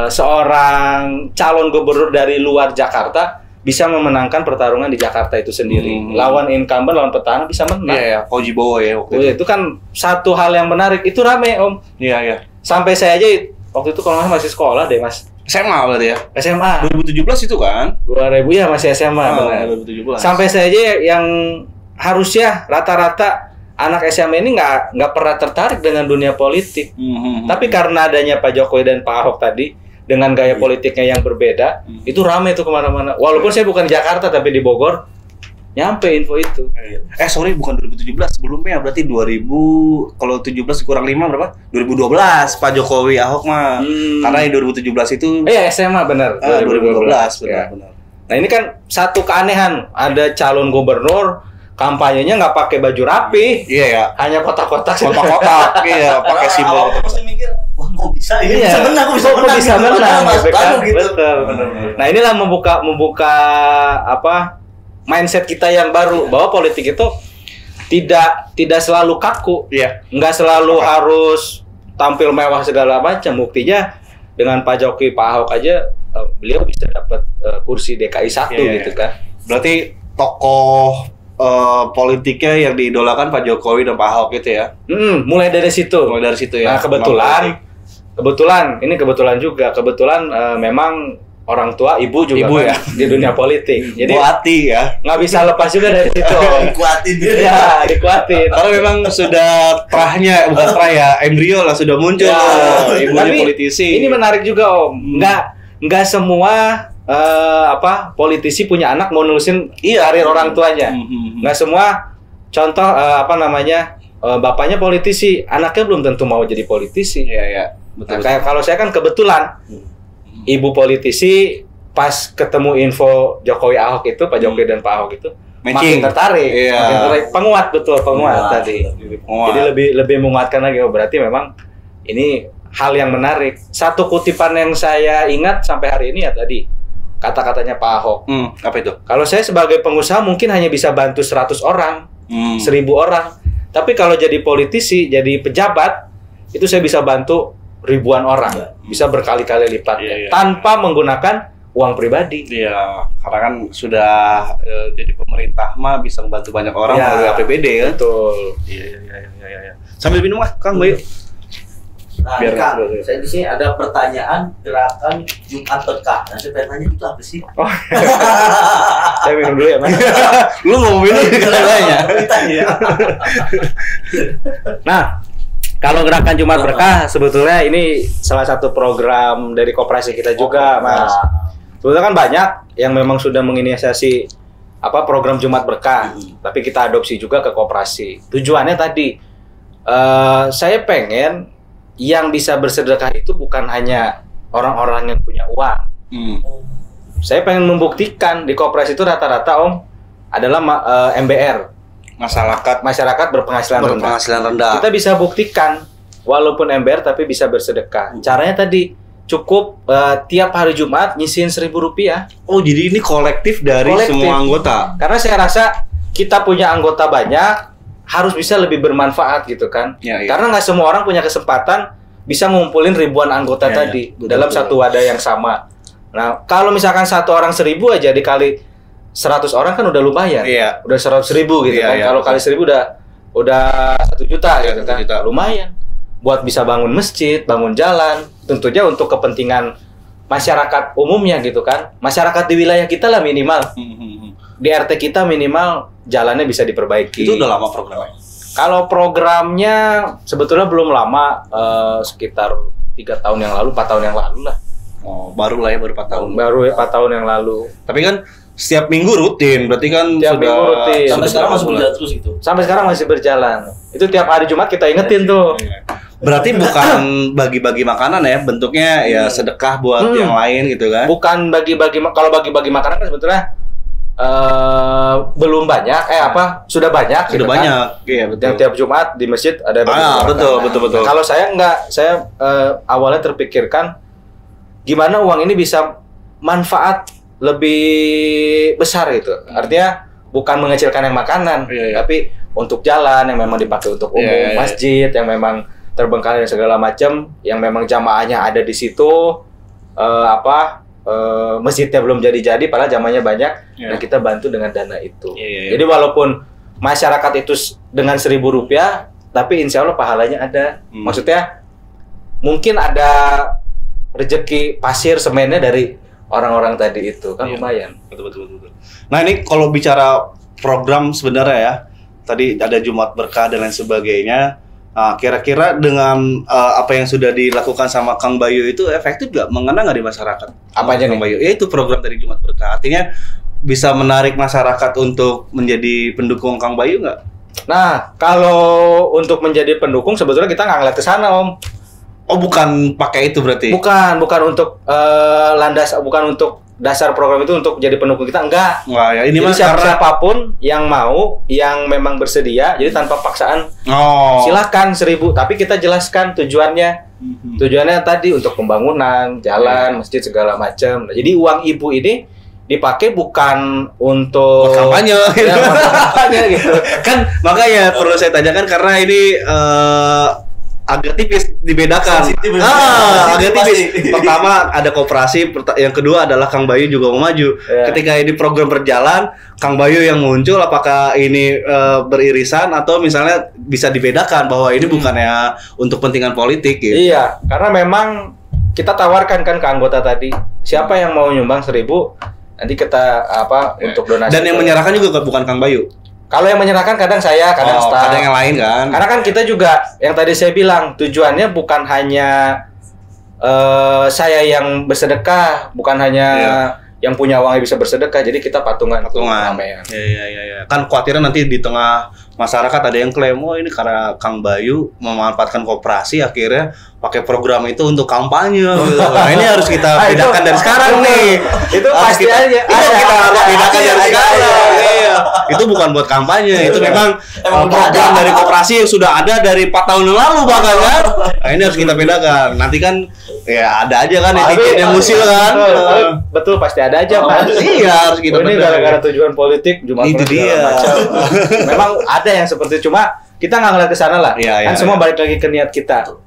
Seorang calon gubernur dari luar Jakarta bisa memenangkan pertarungan di Jakarta itu sendiri. Lawan incumbent, lawan petahana bisa menang. Iya, Fauji Bowo ya waktu itu. Itu kan satu hal yang menarik. Itu rame, Om. Iya. Sampai saya aja waktu itu kalau masih sekolah deh, Mas. SMA berarti ya? SMA. 2017 itu kan? 2000 ya masih SMA. Benar. 2017. Sampai saya aja yang harusnya rata-rata anak SMA ini nggak pernah tertarik dengan dunia politik. Tapi karena adanya Pak Jokowi dan Pak Ahok tadi, dengan gaya politiknya yang berbeda, itu ramai tuh kemana-mana. Walaupun saya bukan di Jakarta tapi di Bogor, nyampe info itu. Sorry, bukan 2017, sebelumnya berarti 2000, kalau 17 kurang 5 berapa? 2012 Pak Jokowi Ahok mah. Karena di 2017 itu SMA benar. 2012 Ya. benar. Nah ini kan satu keanehan, ada calon gubernur kampanyenya nggak pakai baju rapi, Iya ya. hanya kotak-kotak. Kotak-kotak, iya, pakai simbol. Pasti mikir, wah kok bisa ini Iya. bisa menang, kok bisa Kok menang, bisa gitu. menang, Padahal Mas gitu kan? baru gitu. Betul. Nah inilah membuka apa mindset kita yang baru, bahwa politik itu tidak selalu kaku, Iya. nggak selalu harus tampil mewah segala macam. Buktinya dengan Pak Jokowi, Pak Ahok aja beliau bisa dapat kursi DKI 1 Iya. gitu kan. Berarti tokoh politiknya yang diidolakan Pak Jokowi dan Pak Ahok itu ya. Mulai dari situ. Mulai dari situ ya. Nah kebetulan ini memang orang tua ibu juga Ibu kan ya. di dunia politik. Jadi Buati ya. nggak bisa lepas juga dari situ. Dikuatin dia. Ya, dikuatin. Karena memang sudah terahnya, bukan terah ya, embrio lah sudah muncul. Ya, Ibunya tapi politisi. Ini menarik juga Om. Nggak semua politisi punya anak mau nulisin karir orang tuanya. Nggak semua. Contoh bapaknya politisi, anaknya belum tentu mau jadi politisi. Iya. Nah, kayak kalau saya kan kebetulan ibu politisi, pas ketemu info Jokowi Ahok itu, Pak Jokowi dan Pak Ahok itu makin tertarik. Iya. Makin tertarik. Penguat tadi. Penguat. Jadi lebih menguatkan lagi. Berarti memang ini hal yang menarik. Satu kutipan yang saya ingat sampai hari ini ya tadi, kata-katanya Pak Ahok. Apa itu? Kalau saya sebagai pengusaha mungkin hanya bisa bantu 100 orang, 1000 orang. Tapi kalau jadi politisi, jadi pejabat, itu saya bisa bantu ribuan orang. Bisa berkali-kali lipat. Iya. Tanpa menggunakan uang pribadi. Iya, karena kan sudah jadi pemerintah mah bisa membantu banyak orang Ya, melalui APBD ya. Betul. Iya. Sambil minum Kang Bayu. Nah, Biar Kang, nggak- saya di sini ada pertanyaan gerakan Jumat Berkah. Nah, saya pengen tanya itu apa sih? Saya minum dulu ya, Mas. Lu mau minum katanya. Iya. Nah, kalau gerakan Jumat Berkah sebetulnya ini salah satu program dari koperasi kita juga, Mas. Sebetulnya kan banyak yang memang sudah menginisiasi program Jumat Berkah, tapi kita adopsi juga ke koperasi. Tujuannya tadi saya pengen yang bisa bersedekah itu bukan hanya orang-orang yang punya uang. Saya pengen membuktikan di koperasi itu rata-rata adalah MBR, masyarakat berpenghasilan rendah. Kita bisa buktikan walaupun MBR tapi bisa bersedekah. Caranya tadi cukup tiap hari Jumat nyisihin Rp1.000. Oh, jadi ini kolektif dari semua anggota. Karena saya rasa kita punya anggota banyak, harus bisa lebih bermanfaat gitu kan. Ya. Karena nggak semua orang punya kesempatan bisa ngumpulin ribuan anggota tadi dalam satu wadah yang sama. Nah, kalau misalkan satu orang 1.000 aja dikali 100 orang kan udah lumayan. Iya. Udah 100.000 gitu kan. Kalau kali 1.000 udah 1 juta gitu kan. Lumayan. Buat bisa bangun masjid, bangun jalan, tentunya untuk kepentingan masyarakat umumnya gitu kan. Masyarakat di wilayah kita lah minimal. Di RT kita minimal jalannya bisa diperbaiki. Itu udah lama programnya? Kalau programnya sebetulnya belum lama, sekitar 3 tahun yang lalu, 4 tahun yang lalu lah. Oh, baru lah ya, baru 4 tahun. Baru 4 tahun yang lalu. Tapi kan setiap minggu rutin, berarti kan Tiap minggu rutin. Sampai sekarang masih berjalan terus gitu. Sampai sekarang masih berjalan. Itu tiap hari Jumat kita ingetin tuh. Berarti bukan bagi-bagi makanan ya, bentuknya ya sedekah buat yang lain gitu kan? Bukan bagi-bagi, kalau bagi-bagi makanan kan sebetulnya belum banyak, sudah banyak. Sudah gitu banyak, kan? iya betul. Tiap Jumat di masjid ada betul. Kalau saya enggak, saya awalnya terpikirkan gimana uang ini bisa manfaat lebih besar gitu. Artinya bukan mengecilkan yang makanan, tapi untuk jalan yang memang dipakai untuk umum, masjid yang memang terbengkalai dan segala macam, yang memang jamaahnya ada di situ, masjidnya belum jadi, padahal jamaahnya banyak, dan kita bantu dengan dana itu. Jadi walaupun masyarakat itu dengan Rp1.000, tapi insya Allah pahalanya ada. Maksudnya mungkin ada rezeki pasir semennya dari orang-orang tadi itu kan lumayan. Betul. Nah ini kalau bicara program sebenarnya ya, tadi ada Jumat Berkah dan lain sebagainya. Nah, kira-kira dengan apa yang sudah dilakukan sama Kang Bayu itu efektif nggak, mengena nggak di masyarakat? Apa aja Kang Bayu? Ya itu program dari Jumat Berkah. Artinya bisa menarik masyarakat untuk menjadi pendukung Kang Bayu nggak? Nah, kalau untuk menjadi pendukung sebetulnya kita nggak ngeliat ke sana, Om. Oh, bukan pakai itu berarti? Bukan untuk bukan untuk dasar program itu untuk jadi pendukung kita, enggak. Wah, ya ini jadi siapapun yang mau, yang memang bersedia, jadi tanpa paksaan, silakan 1.000. Tapi kita jelaskan tujuannya. Tujuannya tadi untuk pembangunan, jalan, masjid segala macam. Nah, jadi uang ibu ini dipakai bukan untuk kampanye, gitu. Kan makanya perlu saya tanyakan karena ini agak tipis dibedakan. Agak tipis. Pertama ada koperasi, yang kedua adalah Kang Bayu juga mau maju. Ketika ini program berjalan, Kang Bayu yang muncul, apakah ini beririsan atau misalnya bisa dibedakan bahwa ini bukannya untuk kepentingan politik gitu. Iya, karena memang kita tawarkan kan ke anggota tadi, siapa yang mau nyumbang 1.000, nanti kita untuk donasi. Dan yang menyerahkan juga bukan Kang Bayu. Kalau yang menyerahkan kadang saya, kadang staff. Kadang yang lain kan. Karena kan kita juga yang tadi saya bilang tujuannya bukan hanya saya yang bersedekah, bukan hanya yang punya uang yang bisa bersedekah. Jadi kita patungan. Iya. Kan khawatirnya nanti di tengah masyarakat ada yang klaim, oh ini karena Kang Bayu memanfaatkan koperasi akhirnya pakai program itu untuk kampanye gitu. Nah, ini harus kita bedakan dari sekarang nih. Itu pasti aja. Kita harus bedakan dari sekarang. Itu bukan buat kampanye, itu memang program dari koperasi yang sudah ada dari 4 tahun yang lalu bahkan kan. Nah, ini harus kita bedakan. Nanti kan ya ada aja kan yang musil kan. Betul, pasti ada aja kan. Iya, harus kita bedakan. Ini gara-gara tujuan politik, itu dia. Memang ada yang seperti, cuma kita nggak ngeliat ke sana lah. Kan semua balik lagi ke niat kita.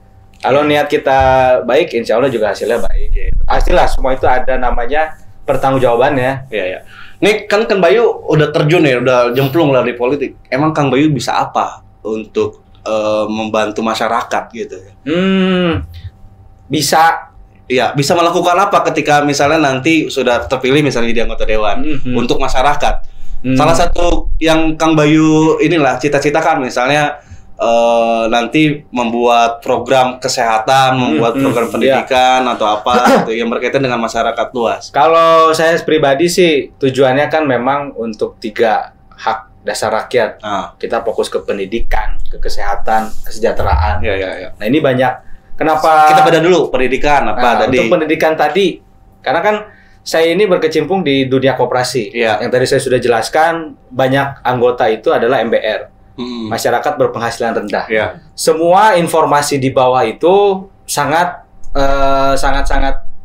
Kalau niat kita baik, insya Allah juga hasilnya baik. Pastilah semua itu ada namanya pertanggungjawabannya. Iya. Nih kan Kang Bayu udah terjun ya, udah jemplung lah di politik. Emang Kang Bayu bisa apa untuk membantu masyarakat gitu? Bisa. Iya, bisa melakukan apa ketika misalnya nanti sudah terpilih misalnya jadi anggota dewan untuk masyarakat? Salah satu yang Kang Bayu inilah cita-citakan misalnya nanti membuat program kesehatan, membuat program pendidikan atau apa gitu yang berkaitan dengan masyarakat luas. Kalau saya pribadi sih tujuannya kan memang untuk 3 hak dasar rakyat. Kita fokus ke pendidikan, ke kesehatan, kesejahteraan. Iya. Nah, ini banyak. Kenapa? Kita beda dulu pendidikan apa tadi? Untuk pendidikan tadi, karena kan saya ini berkecimpung di dunia koperasi. Yang tadi saya sudah jelaskan, banyak anggota itu adalah MBR. Masyarakat berpenghasilan rendah. Semua informasi di bawah itu sangat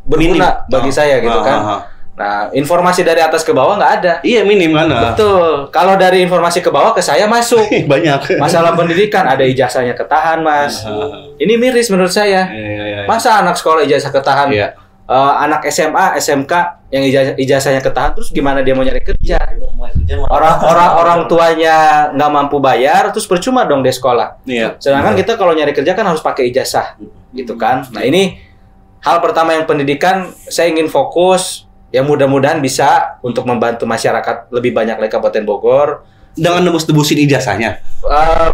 berguna bagi saya gitu kan. Nah, informasi dari atas ke bawah nggak ada. Iya, minim mana. Betul. Kalau dari informasi ke bawah ke saya masuk. Banyak. Masalah pendidikan ada ijazahnya ketahan, Mas. Ini miris menurut saya. Masa anak sekolah ijazah ketahan anak SMA, SMK yang ijazahnya ketahan, terus gimana dia mau nyari kerja? Orang tuanya nggak mampu bayar, terus percuma dong dia sekolah. Iya. Sedangkan kita kalau nyari kerja kan harus pakai ijazah, gitu kan? Nah ini hal pertama yang pendidikan, saya ingin fokus, ya mudah-mudahan bisa untuk membantu masyarakat lebih banyak lagi Kabupaten Bogor. Dengan nebus-nebusin ijazahnya?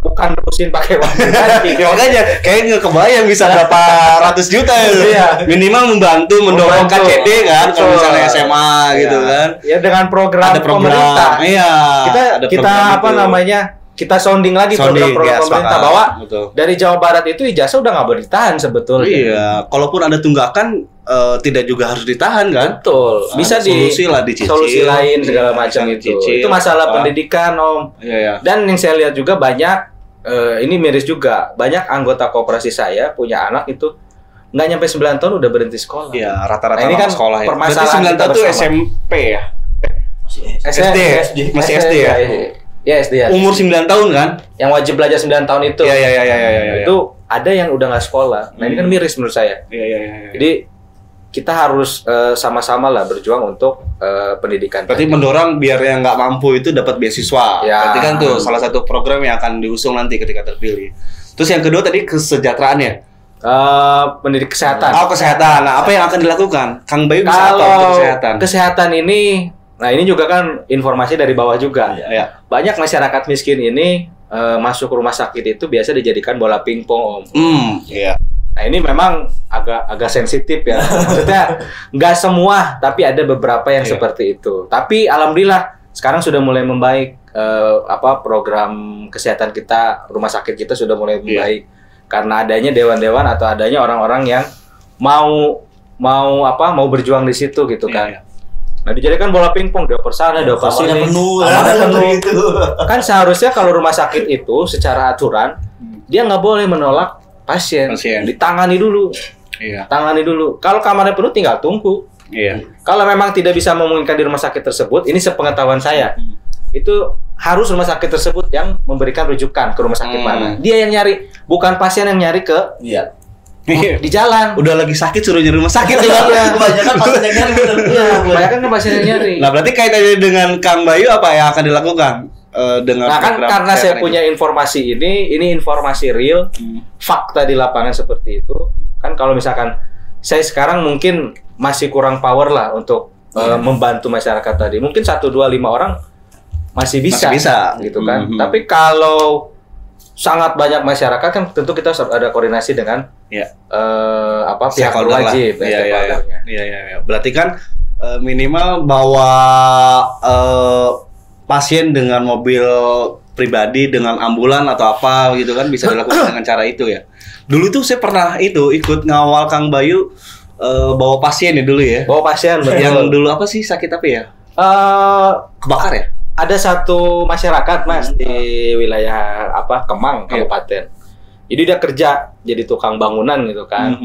Bukan nebusin pakai uang pribadi. Ya, makanya kayaknya nggak kebayang bisa berapa ratus juta ya. Iya. Minimal mendorong KCD kan, kalau misalnya SMA gitu kan. Ya dengan program, Ada program pemerintah. Iya. Kita apa namanya? Kita sounding lagi program-program pemerintah bahwa dari Jawa Barat itu ijazah udah nggak boleh ditahan sebetulnya. Iya. Kalaupun ada tunggakan tidak juga harus ditahan kan? Betul. Bisa solusi lah dicicil. Solusi lain segala macam itu. Itu masalah pendidikan, Om. Iya. Dan yang saya lihat juga banyak ini miris juga, banyak anggota koperasi saya punya anak itu nggak nyampe 9 tahun udah berhenti sekolah. Iya, rata-rata ini kan sekolah ya. Permasalahan berarti 9 tahun itu SMP ya? Masih SD ya? Ya SD ya. Umur 9 tahun kan? Yang wajib belajar 9 tahun itu. Iya. Itu ada yang udah nggak sekolah. Nah ini kan miris menurut saya. Iya. Jadi kita harus sama-sama lah berjuang untuk pendidikan. Berarti mendorong biar yang nggak mampu itu dapat beasiswa. Ya. Berarti kan tuh salah satu program yang akan diusung nanti ketika terpilih. Terus yang kedua tadi kesejahteraannya. Pendidik kesehatan. Oh, kesehatan. Nah, apa yang akan dilakukan? Kang Bayu bisa apa untuk kesehatan? Kesehatan ini, nah ini juga kan informasi dari bawah juga. Ya. Banyak masyarakat miskin ini masuk rumah sakit itu biasa dijadikan bola pingpong, Om. Iya. Nah ini memang agak sensitif ya. Maksudnya nggak semua, tapi ada beberapa yang seperti itu. Tapi alhamdulillah sekarang sudah mulai membaik. Program kesehatan kita, rumah sakit kita sudah mulai membaik. Karena adanya dewan-dewan atau adanya orang-orang yang mau berjuang di situ gitu kan. Nah dijadikan bola pingpong, dioper sana, dioper sini. Penuh. Kan seharusnya kalau rumah sakit itu secara aturan dia nggak boleh menolak pasien. Ditangani dulu. Iya. Tangani dulu. Kalau kamarnya penuh tinggal tunggu. Iya. Kalau memang tidak bisa memungkinkan di rumah sakit tersebut, ini sepengetahuan saya. Itu harus rumah sakit tersebut yang memberikan rujukan ke rumah sakit mana. Dia yang nyari, bukan pasien yang nyari ke di jalan. Udah lagi sakit suruh nyari rumah sakit. Kebanyakan pasien yang nyari. Kebanyakan pasien yang nyari. Nah, berarti kaitannya dengan Kang Bayu apa yang akan dilakukan? Nah kan karena saya punya informasi ini informasi real, fakta di lapangan seperti itu. Kan kalau misalkan saya sekarang mungkin masih kurang power lah untuk membantu masyarakat tadi. Mungkin 1, 2, 5 orang masih bisa gitu kan. Tapi kalau sangat banyak masyarakat kan tentu kita harus ada koordinasi dengan pihak berwajib. Iya. Berarti kan minimal bawa pasien dengan mobil pribadi, dengan ambulan atau apa gitu kan bisa dilakukan dengan cara itu ya. Dulu tuh saya pernah ikut ngawal Kang Bayu bawa pasien ya dulu ya. Bawa pasien betul. Yang dulu apa sih sakit apa ya? Kebakar ya? Ada satu masyarakat Mas di wilayah Kemang Kabupaten. Jadi dia kerja jadi tukang bangunan gitu kan.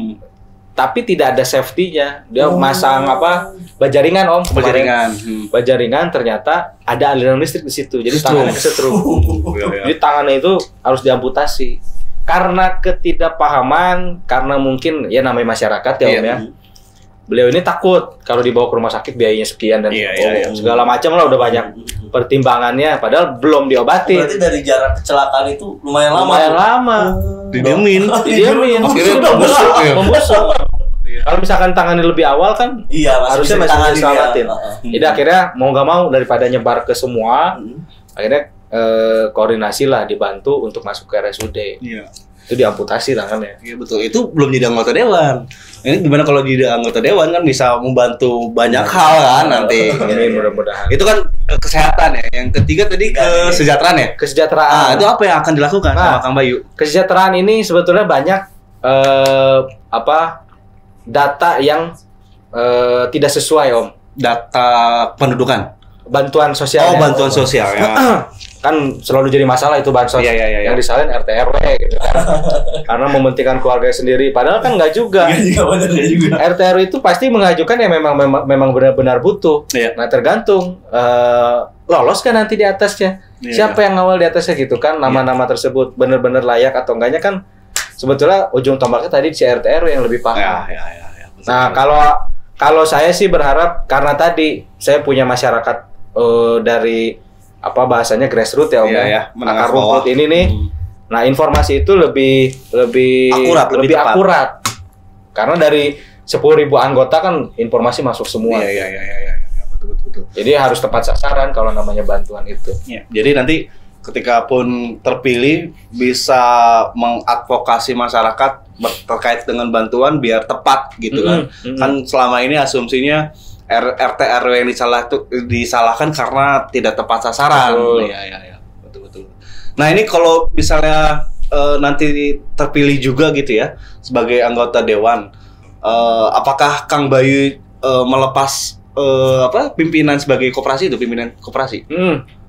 Tapi tidak ada safety-nya. Dia masang bajaringan Om. Bajaringan ternyata ada aliran listrik di situ. Jadi tangannya kesetrum. Jadi tangannya itu harus diamputasi. Karena ketidakpahaman, karena mungkin ya namanya masyarakat ya Om ya. Beliau ini takut kalau dibawa ke rumah sakit biayanya sekian dan segala macam lah, udah banyak pertimbangannya padahal belum diobati. Berarti dari jarak kecelakaan itu lumayan lama. Didiemin. Membusuk. Kalau misalkan tangani lebih awal kan harusnya masih diselamatin. Jadi akhirnya mau nggak mau daripada nyebar ke semua, akhirnya koordinasi lah, dibantu untuk masuk ke RSUD. Itu diamputasi tangannya. Iya betul. Itu belum jadi anggota dewan. Ini gimana kalau jadi anggota dewan kan bisa membantu banyak hal kan nanti. Ini mudah-mudahan. Itu kan kesehatan ya. Yang ketiga tadi kesejahteraan ya. Kesejahteraan. Itu apa yang akan dilakukan sama Kang Bayu? Kesejahteraan ini sebetulnya banyak data yang tidak sesuai Om. Data pendudukan. Bantuan sosial. Bantuan sosial ya. Kan selalu jadi masalah itu bansos. Yang disalin RT RW gitu kan. Karena mementingkan keluarga sendiri. Padahal kan nggak juga. RT RW itu pasti mengajukan yang memang benar-benar butuh. Nah tergantung lolos kan nanti di atasnya. Siapa yang ngawal di atasnya gitu kan. Nama-nama tersebut benar-benar layak atau enggaknya kan sebetulnya ujung tombaknya tadi si RT RW yang lebih paham. Nah kalau Kalau saya sih berharap karena tadi saya punya masyarakat dari apa bahasanya grassroots ya Om, akar rumput ini nih. Nah, informasi itu lebih akurat. Karena dari 10.000 anggota kan informasi masuk semua. Iya. Betul. Jadi harus tepat sasaran kalau namanya bantuan itu. Ya, jadi nanti ketika pun terpilih bisa mengadvokasi masyarakat terkait dengan bantuan biar tepat gitu kan. Kan selama ini asumsinya RT RW yang disalahkan karena tidak tepat sasaran. Iya. Betul. Nah, ini kalau misalnya nanti terpilih juga gitu ya sebagai anggota dewan, apakah Kang Bayu melepas pimpinan sebagai koperasi itu, pimpinan koperasi?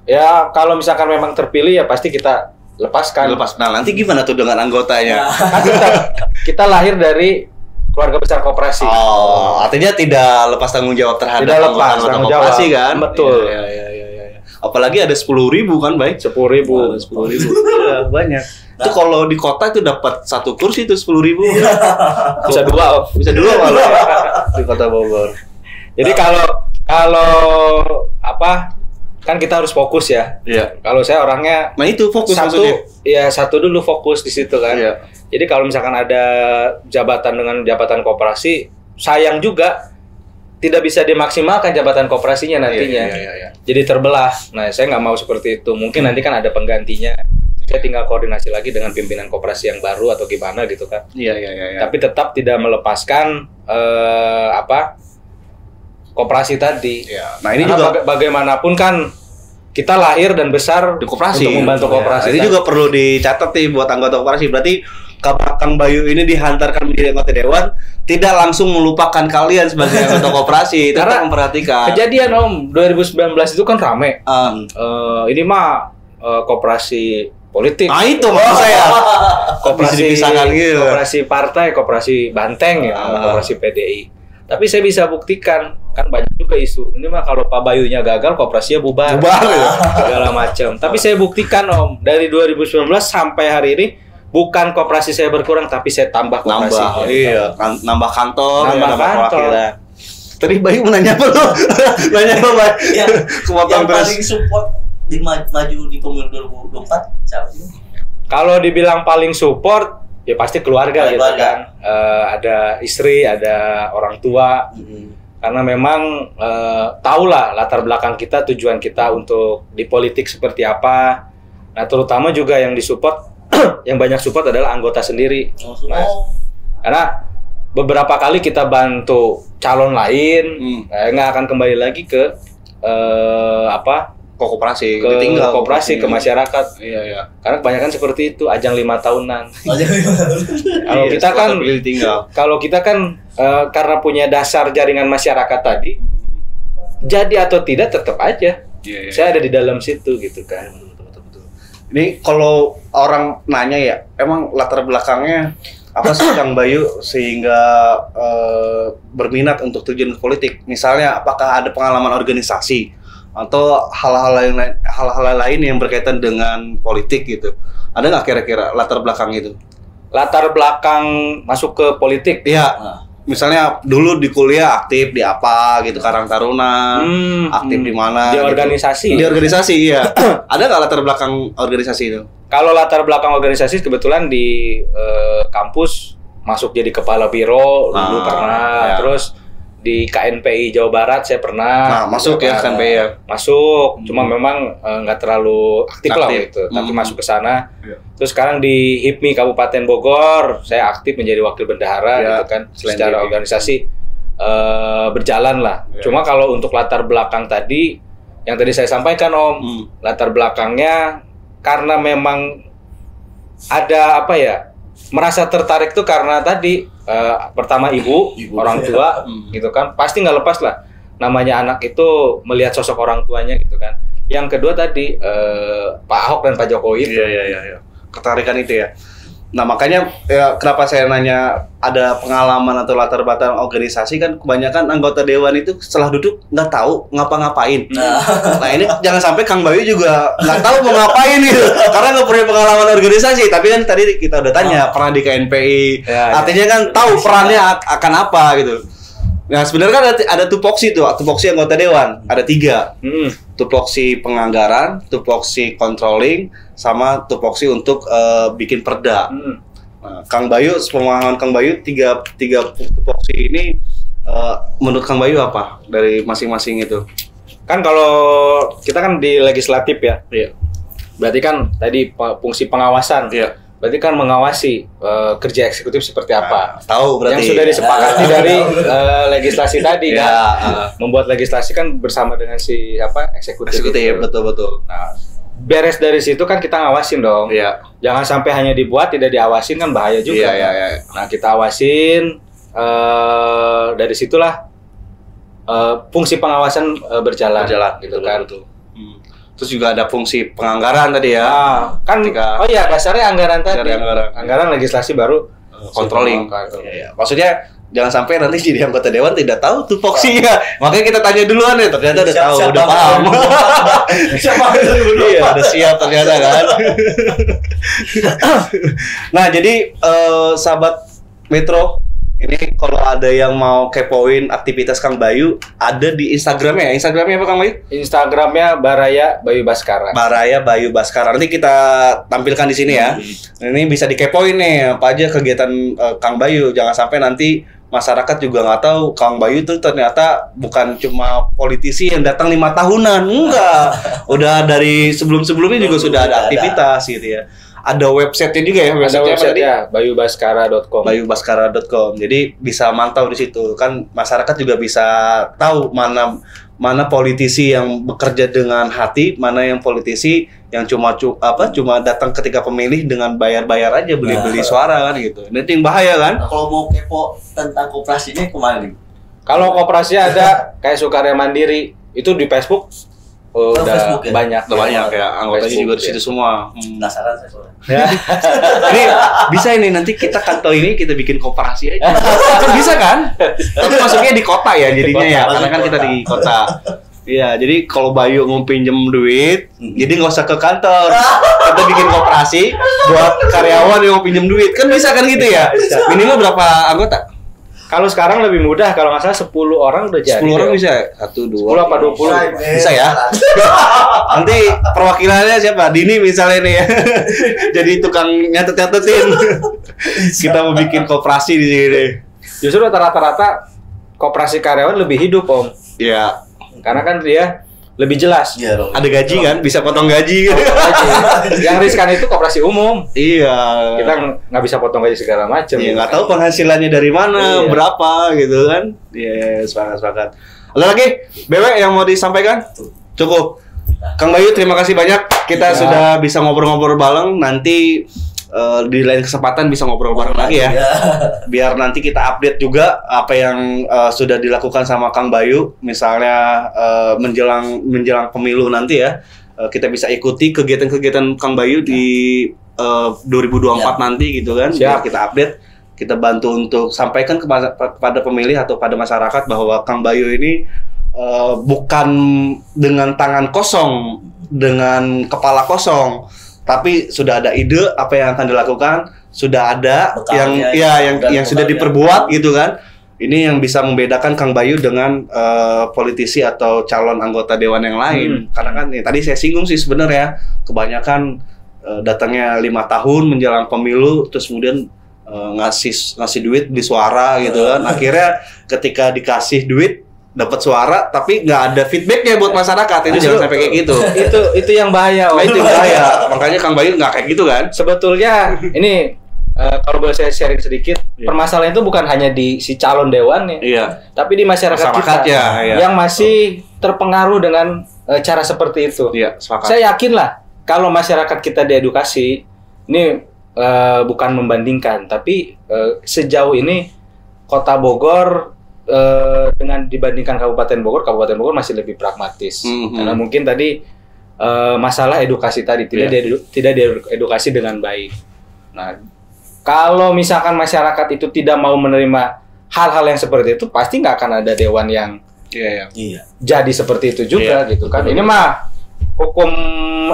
Ya kalau misalkan memang terpilih ya pasti kita lepaskan. Nah, nanti gimana tuh dengan anggotanya? Kan kita lahir dari keluarga besar koperasi. Oh, artinya tidak lepas tanggung jawab terhadap anggota koperasi kan? Betul. Iya. Apalagi ada 10.000 kan, baik? 10.000. 10.000. Iya, banyak. Itu kalau di kota itu dapat 1 kursi itu 10.000. Bisa 2 kalau di Kota Bogor. Jadi kalau apa? Kan kita harus fokus ya. Iya. Kalau saya orangnya itu fokus maksudnya. Satu dulu fokus di situ kan. Iya. Jadi kalau misalkan ada jabatan dengan jabatan koperasi, sayang juga tidak bisa dimaksimalkan jabatan koperasinya nantinya. Iya. Jadi terbelah. Nah, saya nggak mau seperti itu. Mungkin nanti kan ada penggantinya. Saya tinggal koordinasi lagi dengan pimpinan koperasi yang baru atau gimana gitu kan. Iya. Tapi tetap tidak melepaskan koperasi tadi. Iya. Nah, ini karena juga bagaimanapun kan kita lahir dan besar di koperasi untuk membantu koperasi. Ini juga perlu dicatat nih buat anggota koperasi. Berarti Kang Bayu ini dihantarkan menjadi anggota dewan, tidak langsung melupakan kalian sebagai anggota koperasi. Tetap memperhatikan. Kejadian Om, 2019 itu kan rame. Ini mah koperasi politik. Nah, itu maksud saya. Koperasi partai, koperasi banteng ya, koperasi PDI. Tapi saya bisa buktikan, kan banyak juga isu. Ini mah kalau Pak Bayunya gagal, koperasinya bubar ya. Segala macam. Tapi saya buktikan Om, dari 2019 sampai hari ini bukan koperasi saya berkurang, tapi saya tambah koperasi. Nambah kantor, nambah perwakilan. Tadi Bayu mau nanya apa lo? Nanya apa, Bay? Yang paling support maju di pemilu 2024 siapa sih? Kalau dibilang paling support, ya pasti keluarga gitu kan. Ada istri, ada orang tua. Karena memang tahulah latar belakang kita, tujuan kita untuk di politik seperti apa. Nah, terutama juga yang disupport, yang banyak support adalah anggota sendiri. Mas. Karena beberapa kali kita bantu calon lain, nggak akan kembali lagi ke koperasi, ditinggal koperasi ke masyarakat. Iya. Karena kebanyakan seperti itu, ajang 5 tahunan. Kalau kita kan karena punya dasar jaringan masyarakat tadi, jadi atau tidak tetap aja. Saya ada di dalam situ gitu kan. Betul. Ini kalau orang nanya ya, emang latar belakangnya apa sih Kang Bayu sehingga berminat untuk terjun ke politik? Misalnya apakah ada pengalaman organisasi atau hal-hal lain yang berkaitan dengan politik gitu? Ada nggak kira-kira latar belakang itu? Latar belakang masuk ke politik? Iya. Misalnya dulu di kuliah aktif di apa gitu, Karang Taruna, aktif di mana? Di organisasi. Di organisasi, iya. Ada nggak latar belakang organisasi itu? Kalau latar belakang organisasi kebetulan di kampus masuk jadi kepala biro dulu pernah, terus di KNPI Jawa Barat saya pernah masuk ya KNPI ya. Masuk, cuma memang nggak terlalu aktif lah gitu, tapi masuk ke sana. Terus sekarang di HIPMI Kabupaten Bogor saya aktif menjadi wakil bendahara gitu kan. Secara organisasi berjalan lah. Cuma kalau untuk latar belakang tadi yang tadi saya sampaikan Om, latar belakangnya karena memang ada merasa tertarik tuh karena tadi pertama ibu orang tua gitu kan, pasti nggak lepas lah namanya anak itu melihat sosok orang tuanya gitu kan. Yang kedua tadi Pak Ahok dan Pak Jokowi itu ketarikan itu ya. Nah makanya kenapa saya nanya ada pengalaman atau latar belakang organisasi, kan kebanyakan anggota dewan itu setelah duduk nggak tahu ngapa-ngapain. Nah ini jangan sampai Kang Bayu juga nggak tahu mau ngapain gitu karena nggak punya pengalaman organisasi. Tapi kan tadi kita udah tanya pernah di KNPI, artinya kan tahu perannya akan apa gitu. Nah sebenarnya kan ada tupoksi tuh, tupoksi anggota dewan ada 3. Tupoksi penganggaran, tupoksi controlling, sama tupoksi untuk bikin perda. Nah, Kang Bayu, pemahaman Kang Bayu tiga tupoksi ini menurut Kang Bayu apa dari masing-masing itu? Kan kalau kita kan di legislatif ya. Iya. Berarti kan tadi fungsi pengawasan. Iya. Berarti kan mengawasi kerja eksekutif seperti apa. Tahu berarti. Yang sudah disepakati dari legislasi tadi kan. Membuat legislasi kan bersama dengan si eksekutif. Eksekutif, betul. Nah, beres dari situ kan kita ngawasin dong. Iya. Jangan sampai hanya dibuat tidak diawasin kan bahaya juga. Iya. Nah, kita awasin dari situlah fungsi pengawasan berjalan gitu kan. Betul. Terus juga ada fungsi penganggaran tadi ya. Kan ketika, dasarnya anggaran tadi. Anggaran legislasi baru controlling. Iya. Maksudnya jangan sampai nanti jadi anggota dewan tidak tahu tupoksinya. Makanya kita tanya duluan ya, ternyata udah tahu, udah paham. Iya, udah siap ternyata kan. Nah, jadi sahabat Metro, ini kalau ada yang mau kepoin aktivitas Kang Bayu, ada di Instagramnya. Instagramnya apa Kang Bayu? Instagramnya Baraya Bayu Baskara. Baraya Bayu Baskara. Nanti kita tampilkan di sini ya. Ini bisa dikepoin nih apa aja kegiatan Kang Bayu. Jangan sampai nanti masyarakat juga nggak tahu Kang Bayu itu ternyata bukan cuma politisi yang datang 5 tahunan. Enggak. Udah dari sebelum-sebelumnya juga sudah ada aktivitas gitu ya. Ada website-nya juga ya, website-nya bayubaskara.com. bayubaskara.com. Jadi bisa mantau di situ. Kan masyarakat juga bisa tahu mana politisi yang bekerja dengan hati, mana yang politisi yang cuma datang ketika pemilih dengan bayar-bayar aja, beli-beli suara kan gitu. Ini yang bahaya kan? Nah, kalau mau kepo tentang koperasinya kemana nih? Kalau koperasi ada kayak Sukarya Mandiri, itu di Facebook. Udah Facebook, ya? banyak ya, anggotanya juga di situ semua. Penasaran saya soalnya. Ya. Ini bisa ini nanti kita kantor ini kita bikin koperasi aja. Bisa kan? Tapi masuknya di kota ya jadinya ya, karena kan kita di kota. Iya, jadi kalau Bayu mau pinjem duit, jadi nggak usah ke kantor. Kita bikin koperasi buat karyawan yang mau pinjem duit, kan bisa kan gitu ya? Minimal berapa anggota? Kalau sekarang lebih mudah, kalau nggak salah 10 orang udah jadi. 10 orang bisa? 1, 2, 10 apa 20? Bisa ya? Nanti perwakilannya siapa? Dini misalnya nih ya. Jadi tukang nyatet-nyatetin. Kita mau bikin koperasi di sini. Justru rata-rata koperasi karyawan lebih hidup, Om. Iya. Karena kan dia lebih jelas. Iya, ada gaji kan? Bisa potong gaji. Yang riskan itu koperasi umum. Iya. Kita nggak bisa potong gaji segala macam. Iya, nggak tahu penghasilannya dari mana, berapa gitu kan? Iya, sepakat. Ada lagi, BW yang mau disampaikan? Cukup. Kang Bayu, terima kasih banyak. Kita sudah bisa ngobrol-ngobrol bareng. Nanti di lain kesempatan bisa ngobrol bareng lagi ya. Biar nanti kita update juga apa yang sudah dilakukan sama Kang Bayu, misalnya menjelang pemilu nanti ya. Kita bisa ikuti kegiatan-kegiatan Kang Bayu di 2024 nanti gitu kan. Biar kita update, kita bantu untuk sampaikan kepada pemilih atau pada masyarakat bahwa Kang Bayu ini bukan dengan tangan kosong, dengan kepala kosong, tapi sudah ada ide apa yang akan dilakukan, sudah ada yang sudah diperbuat gitu kan. Ini yang bisa membedakan Kang Bayu dengan politisi atau calon anggota dewan yang lain. Karena kan tadi saya singgung sih sebenarnya kebanyakan datangnya 5 tahun menjelang pemilu, terus kemudian ngasih duit beli suara gitu kan. Akhirnya ketika dikasih duit dapat suara tapi nggak ada feedbacknya buat masyarakat. Itu jangan sampai kayak gitu. Itu yang bahaya. Nah, itu yang bahaya. Makanya Kang Bayu nggak kayak gitu kan. Sebetulnya ini kalau boleh saya sharing sedikit, permasalahan itu bukan hanya di si calon dewan ya, tapi di masyarakat kita yang masih terpengaruh dengan cara seperti itu. Saya yakin lah kalau masyarakat kita diedukasi, ini bukan membandingkan, tapi sejauh ini Kota Bogor dengan dibandingkan Kabupaten Bogor masih lebih pragmatis. Karena mungkin tadi masalah edukasi tadi tidak diedukasi dengan baik. Nah, kalau misalkan masyarakat itu tidak mau menerima hal-hal yang seperti itu, pasti nggak akan ada dewan yang jadi seperti itu juga gitu kan. Ini mah hukum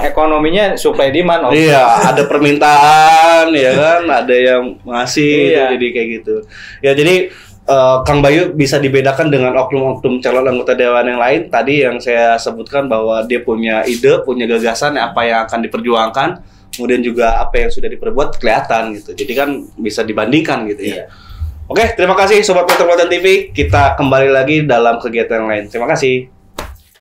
ekonominya supply demand. Ada permintaan ya kan, ada yang ngasih jadi kayak gitu. Ya jadi Kang Bayu bisa dibedakan dengan oknum-oknum calon anggota dewan yang lain. Tadi yang saya sebutkan bahwa dia punya ide, punya gagasan apa yang akan diperjuangkan, kemudian juga apa yang sudah diperbuat kelihatan gitu. Jadi kan bisa dibandingkan gitu ya. Oke, terima kasih Sobat Metropolitan TV. Kita kembali lagi dalam kegiatan lain. Terima kasih.